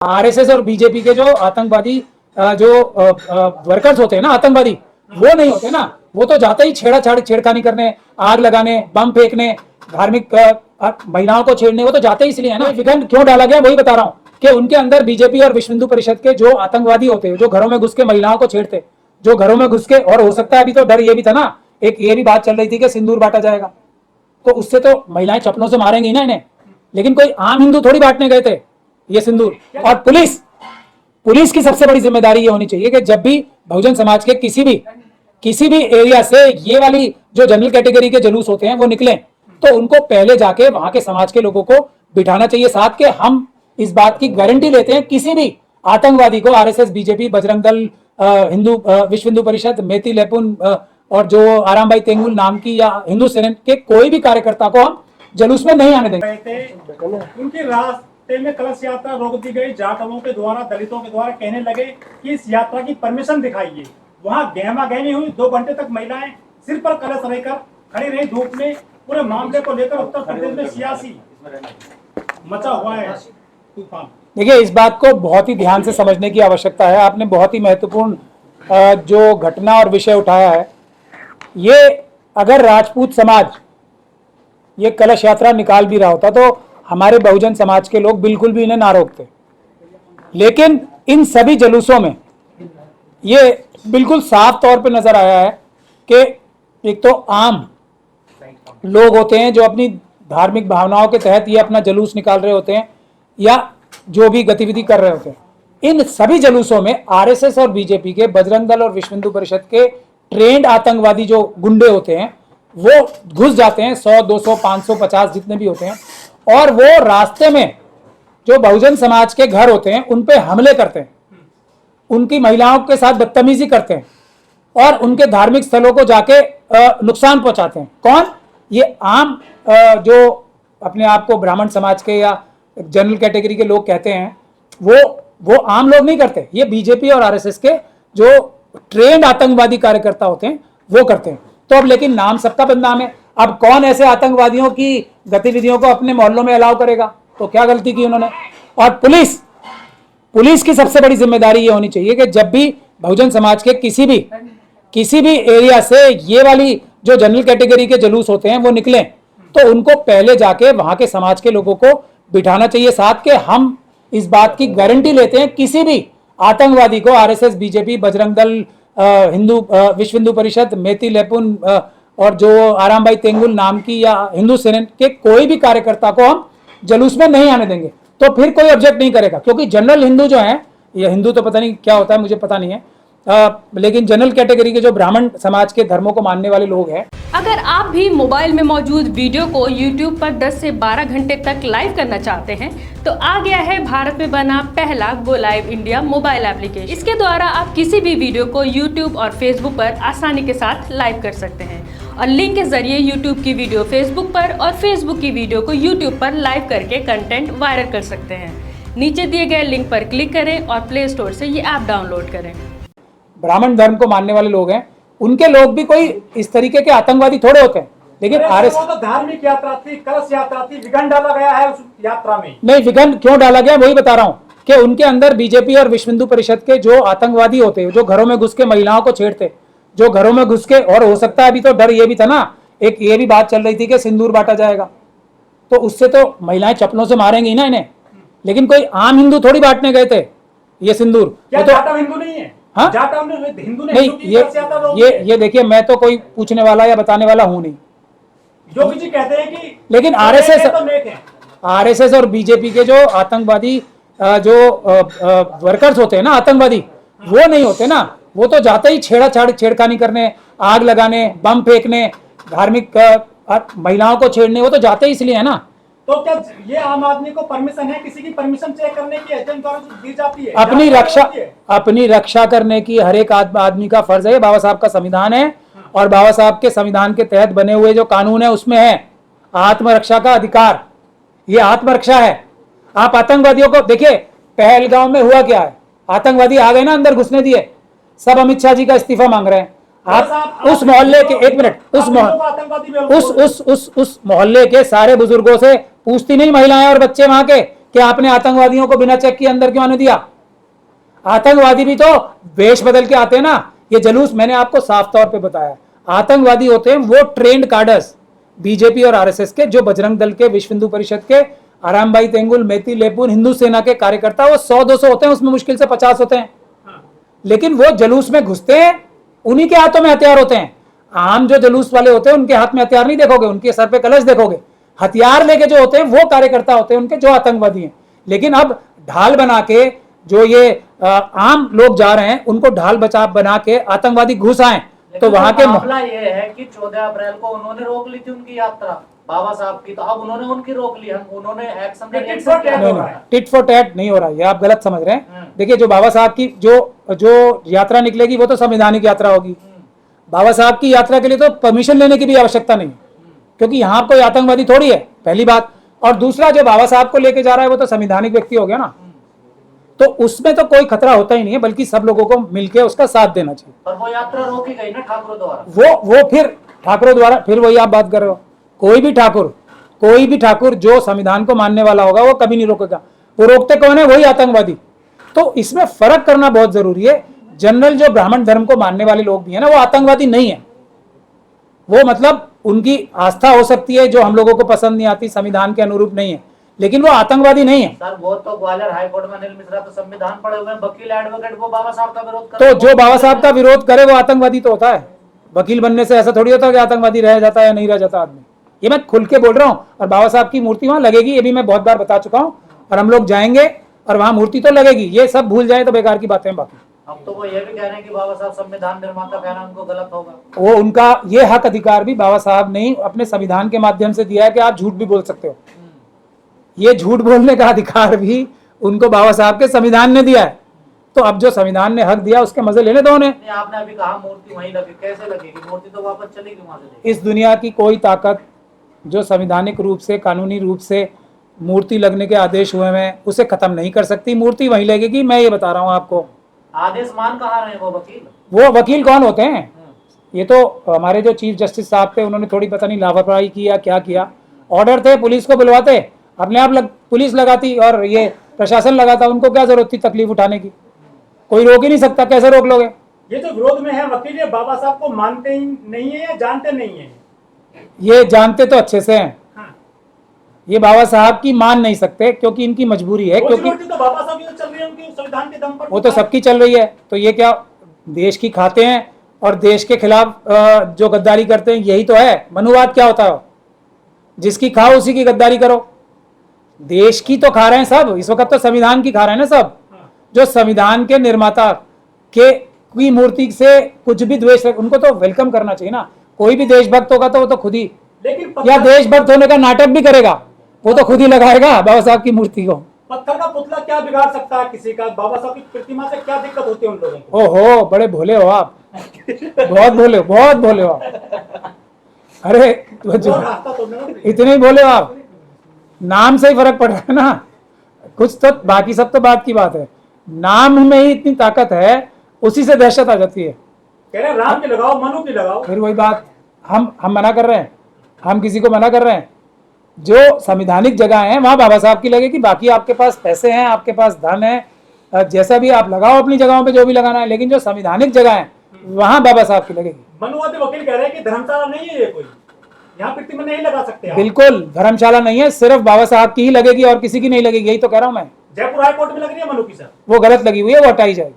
RSS और BJP के जो आतंकवादी जो वर्कर्स होते हैं ना, आतंकवादी, वो नहीं होते ना, वो तो जाते ही छेड़खानी करने, आग लगाने, बम फेंकने, धार्मिक महिलाओं को छेड़ने, वो तो जाते ही इसलिए है ना। विघटन क्यों डाला गया वही बता रहा हूँ कि उनके अंदर बीजेपी और विश्व हिंदू परिषद के जो आतंकवादी होते हैं, जो घरों में घुस के महिलाओं को छेड़ते, जो घरों में घुस के, और हो सकता है अभी तो डर ये भी था ना, एक ये भी बात चल रही थी कि सिंदूर बांटा जाएगा, तो उससे तो महिलाएं चप्पलों से मारेंगी ना इन्हें, लेकिन कोई आम हिंदू थोड़ी बांटने गए थे ये सिंदूर। और पुलिस की सबसे बड़ी जिम्मेदारी ये होनी चाहिए कि जब भी बहुजन समाज के किसी भी एरिया से ये वाली जो जनरल कैटेगरी के जुलूस होते हैं वो निकले, तो उनको पहले जाके वहां के समाज के लोगों को बिठाना चाहिए साथ के। हम इस बात की गारंटी लेते हैं किसी भी आतंकवादी को, आरएसएस, बीजेपी, बजरंग दल, विश्व हिंदू परिषद, मेती लेपुन और जो आराम भाई तेंगुल नाम की या हिंदू सेना के कोई भी कार्यकर्ता को हम जुलूस में नहीं आने देंगे। उनकी रास्ते में कलश यात्रा रोक दी गई। जाटवों के द्वारा, दलितों के द्वारा कहने लगे कि इस यात्रा की परमिशन दिखाइए। वहां गहमा गहमी हुई। 2 घंटे तक महिलाएं सिर पर कलश रहकर खड़ी रही धूप में। पूरे मामले को लेकर उत्तर प्रदेश में सियासी मचा हुआ है तूफान। देखिए, इस बात को बहुत ही ध्यान से समझने की आवश्यकता है। आपने बहुत ही महत्वपूर्ण जो घटना और विषय उठाया है। ये अगर राजपूत समाज ये कलश यात्रा निकाल भी रहा होता तो हमारे बहुजन समाज के लोग बिल्कुल भी इन्हें ना रोकते, लेकिन इन सभी जुलूसों में ये बिल्कुल साफ तौर पे नजर आया है कि एक तो आम लोग होते हैं जो अपनी धार्मिक भावनाओं के तहत ये अपना जुलूस निकाल रहे होते हैं या जो भी गतिविधि कर रहे होते हैं। इन सभी जुलूसों में आरएसएस और बीजेपी के, बजरंग दल और विश्व हिंदू परिषद के ट्रेंड आतंकवादी जो गुंडे होते हैं वो घुस जाते हैं, 100, 200, 500, 50 जितने भी होते हैं, और वो रास्ते में जो बहुजन समाज के घर होते हैं उन पे हमले करते हैं, उनकी महिलाओं के साथ बदतमीजी करते हैं और उनके धार्मिक स्थलों को जाके नुकसान पहुंचाते हैं। कौन? ये आम जो अपने आप को ब्राह्मण समाज के या जनरल कैटेगरी के लोग कहते हैं, वो आम लोग नहीं करते। ये बीजेपी और आरएसएस के जो ट्रेंड आतंकवादी कार्यकर्ता होते हैं वो करते हैं। तो अब लेकिन नाम सबका बदनाम है। अब कौन ऐसे आतंकवादियों की गतिविधियों को अपने मोहल्लों में अलाउ करेगा? तो क्या गलती की उन्होंने? और पुलिस की सबसे बड़ी जिम्मेदारी ये होनी चाहिए कि जब भी बहुजन समाज के किसी भी एरिया से ये वाली जो जनरल कैटेगरी के जुलूस होते हैं वो निकले, तो उनको पहले जाके वहां के समाज के लोगों को बिठाना चाहिए साथ के। हम इस बात की गारंटी लेते हैं किसी भी आतंकवादी को, आरएसएस, बीजेपी, बजरंग दल, विश्व हिंदू परिषद, मेती लेपुन और जो आराम भाई तेंगुल नाम की या हिंदू सेना के कोई भी कार्यकर्ता को हम जुलूस में नहीं आने देंगे। तो फिर कोई ऑब्जेक्ट नहीं करेगा, क्योंकि जनरल हिंदू जो है, ये हिंदू तो पता नहीं क्या होता है, मुझे पता नहीं है, लेकिन जनरल कैटेगरी के जो ब्राह्मण समाज के धर्मों को मानने वाले लोग हैं। अगर आप भी मोबाइल में मौजूद वीडियो को YouTube पर 10 से 12 घंटे तक लाइव करना चाहते हैं तो आ गया है भारत में बना पहला go live India mobile application. इसके द्वारा आप किसी भी वीडियो को YouTube और Facebook पर आसानी के साथ लाइव कर सकते हैं और लिंक के जरिए YouTube की वीडियो Facebook पर और Facebook की वीडियो को YouTube पर लाइव करके कंटेंट वायरल कर सकते हैं। नीचे दिए गए लिंक पर क्लिक करें और प्ले स्टोर से ये ऐप डाउनलोड करें। ब्राह्मण धर्म को मानने वाले लोग हैं, उनके लोग भी कोई इस तरीके के आतंकवादी थोड़े होते हैं। लेकिन आरएसएस तो धार्मिक यात्रा थी, कलश यात्रा थी, विघटन डाला गया है उस यात्रा में। नहीं, विघटन क्यों डाला गया वही बता रहा हूँ कि उनके अंदर बीजेपी और विश्व हिंदू परिषद के जो आतंकवादी होते हैं, जो घरों में घुस के महिलाओं को छेड़ते, जो घरों में घुस के, और हो सकता है अभी तो डर ये भी था ना, एक ये भी बात चल रही थी कि सिंदूर बांटा जाएगा, तो उससे तो महिलाएं चप्पलों से मारेंगी ना इन्हें, लेकिन कोई आम हिंदू थोड़ी बांटने गए थे ये सिंदूर। क्या तो हिंदू नहीं है? हाँ? हिंदू ने नहीं, ये देखिए, मैं तो कोई पूछने वाला या बताने वाला हूं नहीं। योगी जी कहते हैं कि लेकिन आरएसएस और बीजेपी के जो आतंकवादी जो वर्कर्स होते हैं ना, आतंकवादी, वो नहीं होते ना, वो तो जाते ही छेड़खानी करने, आग लगाने, बम फेंकने, धार्मिक महिलाओं को छेड़ने, वो तो जाते ही इसलिए है ना। तो क्या ये आम आदमी को परमिशन है किसी की परमिशन चेक करने की एजेंट द्वारा दी जाती है? अपनी रक्षा करने की हर एक आदमी का फर्ज है। बाबा साहब का संविधान है और बाबा साहब के संविधान के तहत बने हुए जो कानून है उसमें है आत्मरक्षा का अधिकार। ये आत्मरक्षा है। आप आतंकवादियों को देखिए, पहलगाम में हुआ क्या है, आतंकवादी आ गए ना, अंदर घुसने दिए, सब अमित शाह जी का इस्तीफा मांग रहे हैं। आप उस मोहल्ले के, एक मिनट, उस मोहल्ले के सारे बुजुर्गों से पूछती नहीं महिलाएं और बच्चे वहां के कि आपने आतंकवादियों को बिना चेक किए अंदर क्यों आने दिया? आतंकवादी भी तो वेश बदल के आते हैं ना। ये जुलूस मैंने आपको साफ तौर पे बताया, आतंकवादी होते हैं वो ट्रेंड कार्डर्स बीजेपी और आरएसएस के, जो बजरंग दल के, विश्व हिंदू परिषद के, आरामबाई तेंगुल, मेती लेपुन, हिंदू सेना के कार्यकर्ता, वो 100-200 होते हैं, उसमें मुश्किल से 50 होते हैं। लेकिन वो जुलूस में घुसते हैं, उन्हीं के हाथों में हथियार होते हैं। आम जो जुलूस वाले होते हैं उनके हाथ में हथियार नहीं देखोगे, उनके सर पे कलश देखोगे। हथियार लेके जो होते हैं वो कार्यकर्ता होते हैं उनके, जो आतंकवादी हैं। लेकिन अब ढाल बना के जो ये आम लोग जा रहे हैं, उनको ढाल बना के आतंकवादी घुस आए तो वहां के मामला ये है कि 14 अप्रैल को उन्होंने रोक ली थी उनकी यात्रा बाबा साहब की, तो अब उन्होंने उनकी रोक ली, हम उन्होंने एक्शन टिट फॉर टैट नहीं हो रहा, ये आप गलत समझ रहे हैं। देखिए, जो बाबा साहब की जो यात्रा निकलेगी वो तो संवैधानिक यात्रा होगी। बाबा साहब की यात्रा के लिए तो परमिशन लेने की भी आवश्यकता नहीं, क्योंकि यहाँ कोई आतंकवादी थोड़ी है, पहली बात। और दूसरा, जो बाबा साहब को लेके जा रहा है वो तो संवैधानिक व्यक्ति हो गया ना, तो उसमें तो कोई खतरा होता ही नहीं है, बल्कि सब लोगों को मिलकर उसका साथ देना चाहिए। पर वो यात्रा रोकी गई ना ठाकुरों द्वारा, वो फिर ठाकुरों द्वारा, फिर वही आप बात कर रहे हो। कोई भी ठाकुर जो संविधान को मानने वाला होगा वो कभी नहीं रोकेगा। वो रोकते कौन है? वही आतंकवादी। तो इसमें फर्क करना बहुत जरूरी है। जनरल जो ब्राह्मण धर्म को मानने वाले लोग भी है ना, वो आतंकवादी नहीं है। वो मतलब उनकी आस्था हो सकती है जो हम लोगों को पसंद नहीं आती, संविधान के अनुरूप नहीं है, लेकिन वो आतंकवादी नहीं है। सर वो तो ग्वालियर हाईकोर्ट में अनिल मिश्रा तो संविधान पढ़े हुए वकील एडवोकेट, वो बाबा साहब का विरोध तो जो बाबा साहब का विरोध करे वो आतंकवादी तो होता है। वकील बनने से ऐसा थोड़ी होता है कि आतंकवादी रह जाता है या नहीं रह जाता आदमी। ये मैं खुल के बोल रहा हूँ। और बाबा साहब की मूर्ति वहां लगेगी, ये भी मैं बहुत बार बता चुका हूँ, और हम लोग जाएंगे और वहां मूर्ति तो लगेगी। ये सब भूल जाए तो बेकार की बातें हैं। बाकी अब तो वो ये भी कह रहे हैं कि बाबा साहब संविधान निर्माता कहना उनको गलत होगा। वो उनका ये हक अधिकार भी बाबा साहब ने अपने संविधान के माध्यम से दिया है कि आप झूठ भी बोल सकते हो। ये झूठ बोलने का अधिकार भी उनको बाबा साहब के संविधान ने दिया है। तो अब जो संविधान ने हक दिया उसके मजे लेने दो उन्हें। आपने अभी कहा मूर्ति वहीं लगी, कैसे लगेगी मूर्ति? तो वापस चलेगी वहां से। इस दुनिया की कोई ताकत जो संवैधानिक रूप से, कानूनी रूप से मूर्ति लगने के आदेश हुए हैं उसे खत्म नहीं कर सकती। मूर्ति वहीं लगेगी, मैं ये बता रहा हूँ आपको। आदेश मान कहाँ रहे वो वकील? वो वकील कौन होते हैं? ये तो हमारे जो चीफ जस्टिस साहब थे, उन्होंने थोड़ी पता नहीं लापरवाही किया क्या किया। ऑर्डर थे, पुलिस को बुलवाते, अपने आप पुलिस लगाती और ये प्रशासन लगाता। उनको क्या जरूरत थी तकलीफ उठाने की? कोई रोक ही नहीं सकता, कैसे रोक लोगे? ये जो विरोध में है वकील, ये बाबा साहब को मानते ही नहीं है या जानते नहीं है? ये जानते तो अच्छे से हैं। हाँ। ये बाबा साहब की मान नहीं सकते क्योंकि इनकी मजबूरी है। क्योंकि तो बाबा साहब की तो चल रही है उनकी संविधान के दम पर। वो तो सबकी चल रही है, तो ये क्या देश की खाते हैं और देश के खिलाफ जो गद्दारी करते हैं, यही तो है मनुवाद। क्या होता है? जिसकी खाओ उसी की गद्दारी करो। देश की तो खा रहे हैं सब, इस वक्त तो संविधान की खा रहे हैं ना सब। जो संविधान के निर्माता के की मूर्ति से कुछ भी द्वेष रख, उनको तो वेलकम करना चाहिए ना। कोई भी देशभक्त होगा तो वो तो खुद ही, लेकिन या देशभक्त होने का नाटक भी करेगा, वो तो खुद ही लगाएगा बाबा साहब की मूर्ति को। पत्थर का पुतला क्या बिगाड़ सकता है किसी का? बाबा साहब की प्रतिमा से क्या दिक्कत होती है उन लोगों को? ओहो, बड़े भोले हो आप। बहुत भोले हो आप। अरे रास्ता तो नहीं। इतने ही भोले हो आप, नाम से ही फर्क पड़ रहा है ना कुछ तो। बाकी सब तो बात की बात है, नाम में ही इतनी ताकत है, उसी से दहशत आ जाती है। कह रहे राम की लगाओ, मनु की लगाओ। फिर वही बात, हम मना कर रहे हैं, हम किसी को मना कर रहे हैं? जो संवैधानिक जगह है वहां बाबा साहब की लगेगी। बाकी आपके पास पैसे हैं, आपके पास धन है, जैसा भी आप लगाओ अपनी जगहों पे जो भी लगाना है, लेकिन जो संवैधानिक जगह है वहां बाबा साहब की लगेगी। मनुवादी वकील कह रहे हैं कि धर्मशाला नहीं है ये कोई, यहाँ प्रतिमा नहीं लगा सकते आप। बिल्कुल धर्मशाला नहीं है, सिर्फ बाबा साहब की ही लगेगी और किसी की नहीं लगेगी, यही तो कह रहा हूं मैं। जयपुर हाईकोर्ट में लग रही है मनु की सर। वो गलत लगी हुई है, वो हटाई जाएगी।